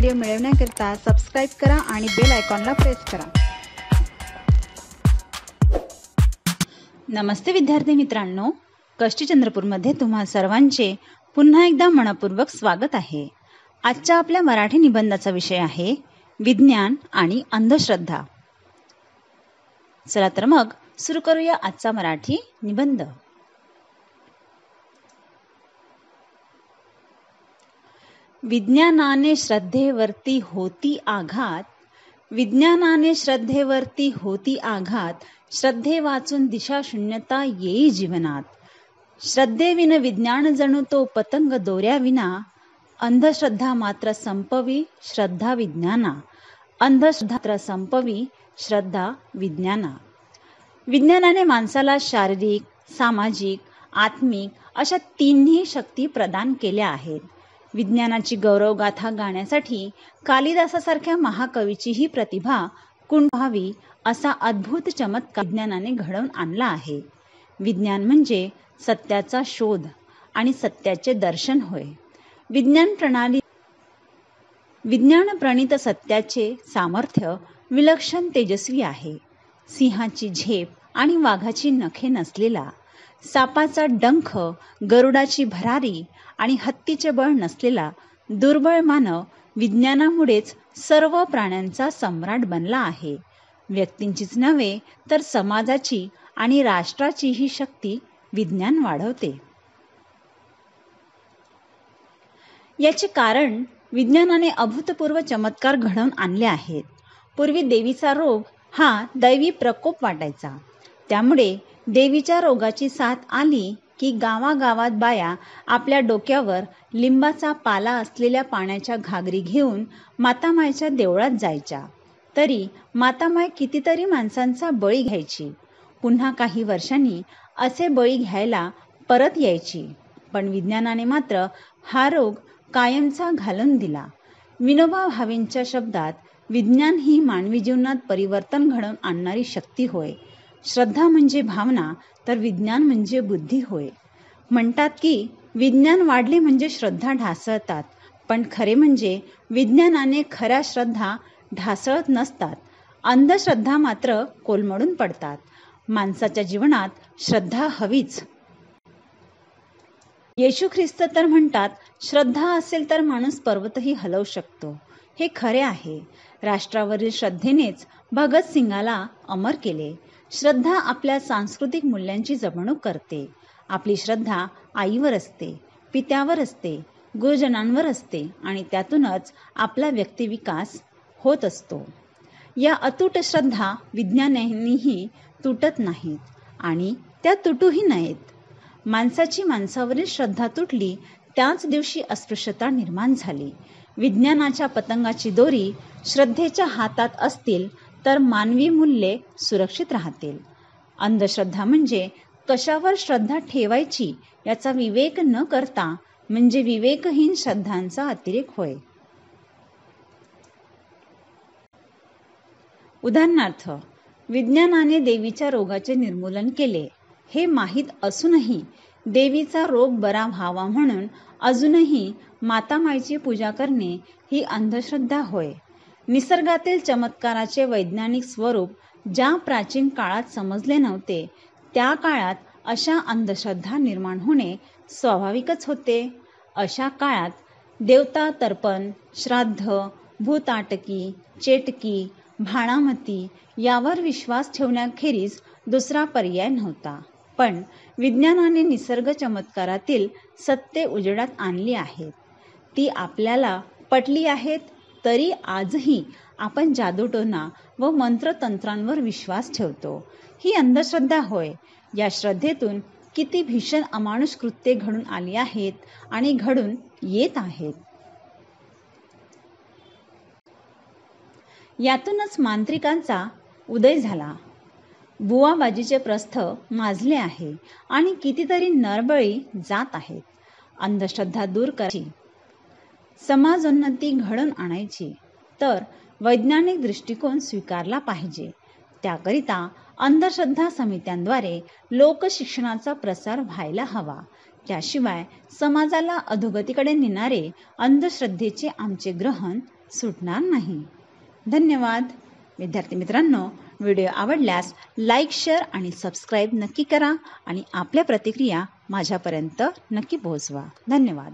Video मिळवण्याकरिता subscribe करा आणि बेल आयकॉनला प्रेस करा। नमस्ते विद्यार्थी मित्रांनो, कष्टी चंद्रपूरमध्ये तुम्हा सर्वांचे पुन्हा एकदा मनपूर्वक स्वागत आहे। आजच्या आपल्या मराठी निबंधाचा विषय आहे विज्ञान आणि अंधश्रद्धा। चला तर मग सुरू करूया आजचा मराठी निबंध। विज्ञानाने श्रद्धेवरती होती आघात, विज्ञानाने श्रद्धेवरती होती आघात, श्रद्धे वाचून दिशा शून्यता येई जीवनात। श्रद्धेविन विज्ञान जणू तो पतंग दोऱ्याविना, अंधश्रद्धा मात्र संपवी श्रद्धा विज्ञाना, अंधश्रद्धा मात्र संपवी श्रद्धा विज्ञाना। विज्ञानाने माणसाला शारीरिक, सामाजिक, आत्मिक अशा तिन्ही शक्ती प्रदान केल्या आहेत। विज्ञानाची गौरवगाथा गाण्यासाठी कालिदासासारख्या महाकवीची ही प्रतिभा कुंभावी असा अद्भुत चमत्कार विज्ञानाने घडवून आणला आहे। विज्ञान म्हणजे सत्याचा शोध आणि सत्याचे दर्शन होय। विज्ञान प्रणित सत्याचे सामर्थ्य विलक्षण तेजस्वी आहे। सिंहाची झेप आणि वाघाची नखे नसलेला, सापाचा डंख, गरुडाची भरारी आणि हत्तीचे बळ नसलेला दुर्बळ मानव विज्ञानामुळेच सर्व प्राण्यांचा सम्राट बनला आहे। व्यक्तींचीच नव्हे तर समाजाची आणि राष्ट्राची ही शक्ती विज्ञान वाढवते। याचे कारण विज्ञानाने अभूतपूर्व चमत्कार घडवून आणले आहेत। पूर्वी देवीचा रोग हा दैवी प्रकोप वाटायचा, त्यामुळे देवीच्या रोगाची साथ आली की गावागावात बाया आपल्या डोक्यावर लिंबाचा पाला असलेल्या पाण्याच्या घागरी घेऊन मातामायच्या देवळात जायच्या। तरी मातामाय कितीतरी माणसांचा बळी घ्यायची, पुन्हा काही वर्षांनी असे बळी घ्यायला परत यायची। पण विज्ञानाने मात्र हा रोग कायमचा घालून दिला। विनोबा भावेंच्या शब्दात, विज्ञान ही मानवी जीवनात परिवर्तन घडवून आणणारी शक्ती होय। श्रद्धा म्हणजे भावना, तर विज्ञान म्हणजे बुद्धी होय। म्हणतात की विज्ञान वाढले म्हणजे श्रद्धा ढासळतात, पण खरे म्हणजे विज्ञानाने खऱ्या श्रद्धा ढासळत नसतात, अंधश्रद्धा मात्र कोलमडून पडतात। माणसाच्या जीवनात श्रद्धा हवीच। येशू ख्रिस्त तर म्हणतात, श्रद्धा असेल तर माणूस पर्वतही हलवू शकतो। हे खरे आहे। राष्ट्रावरील श्रद्धेनेच भगत सिंगाला अमर केले। श्रद्धा आपल्या सांस्कृतिक मूल्यांची जपणूक करते। आपली श्रद्धा आईवर असते, पित्यावर असते, गुरुजनांवर असते आणि त्यातूनच आपला व्यक्तिविकास होत असतो। या अतूट श्रद्धा विज्ञानानेही तुटत नाहीत आणि त्या तुटूही नयेत। माणसाची माणसावरील श्रद्धा तुटली त्याच दिवशी अस्पृश्यता निर्माण झाली। विज्ञानाच्या पतंगाची दोरी श्रद्धेच्या हातात असतील तर मानवी मूल्ये सुरक्षित राहतील। अंधश्रद्धा म्हणजे कशावर श्रद्धा ठेवायची याचा विवेक न करता म्हणजे विवेकहीन श्रद्धांचा अतिरेक होय। उदाहरणार्थ, विज्ञानाने देवीच्या रोगाचे निर्मूलन केले हे माहीत असूनही देवीचा रोग बरा व्हावा म्हणून अजूनही मातामाईची पूजा करणे ही अंधश्रद्धा होय। निसर्गातील चमत्काराचे वैज्ञानिक स्वरूप ज्या प्राचीन काळात समजले नव्हते, त्या काळात अशा अंधश्रद्धा निर्माण होणे स्वाभाविकच होते। अशा काळात देवता तर्पण, श्राद्ध, भूताटकी, चेटकी, भाणामती यावर विश्वास ठेवण्याखेरीज दुसरा पर्याय नव्हता। पण विज्ञानाने निसर्ग चमत्कारातील सत्ये उजेडात आणली आहेत। ती आपल्याला पटली आहेत, तरी आजही आपण जादूटोणा व मंत्रतंत्रांवर विश्वास ठेवतो। ही अंधश्रद्धा होय। या श्रद्धेतून किती भीषण अमानुष कृत्ये घडून आली आहेत आणि घडून येत आहेत। यातूनच मांत्रिकांचा उदय झाला, बुवाबाजीचे प्रस्थ माजले आहे आणि कितीतरी नरबळी जात आहेत। अंधश्रद्धा दूर करायची, समाजोन्नती घडवून आणायची तर वैज्ञानिक दृष्टिकोन स्वीकारला पाहिजे। त्याकरिता अंधश्रद्धा समित्यांद्वारे लोकशिक्षणाचा प्रसार व्हायला हवा। त्याशिवाय समाजाला अधोगतीकडे नेणारे अंधश्रद्धेचे आमचे ग्रहण सुटणार नाही. धन्यवाद. विद्यार्थी मित्रांनो, व्हिडिओ आवडल्यास लाईक, शेअर आणि सबस्क्राईब नक्की करा आणि आपल्या प्रतिक्रिया माझ्यापर्यंत नक्की पोहोचवा. धन्यवाद.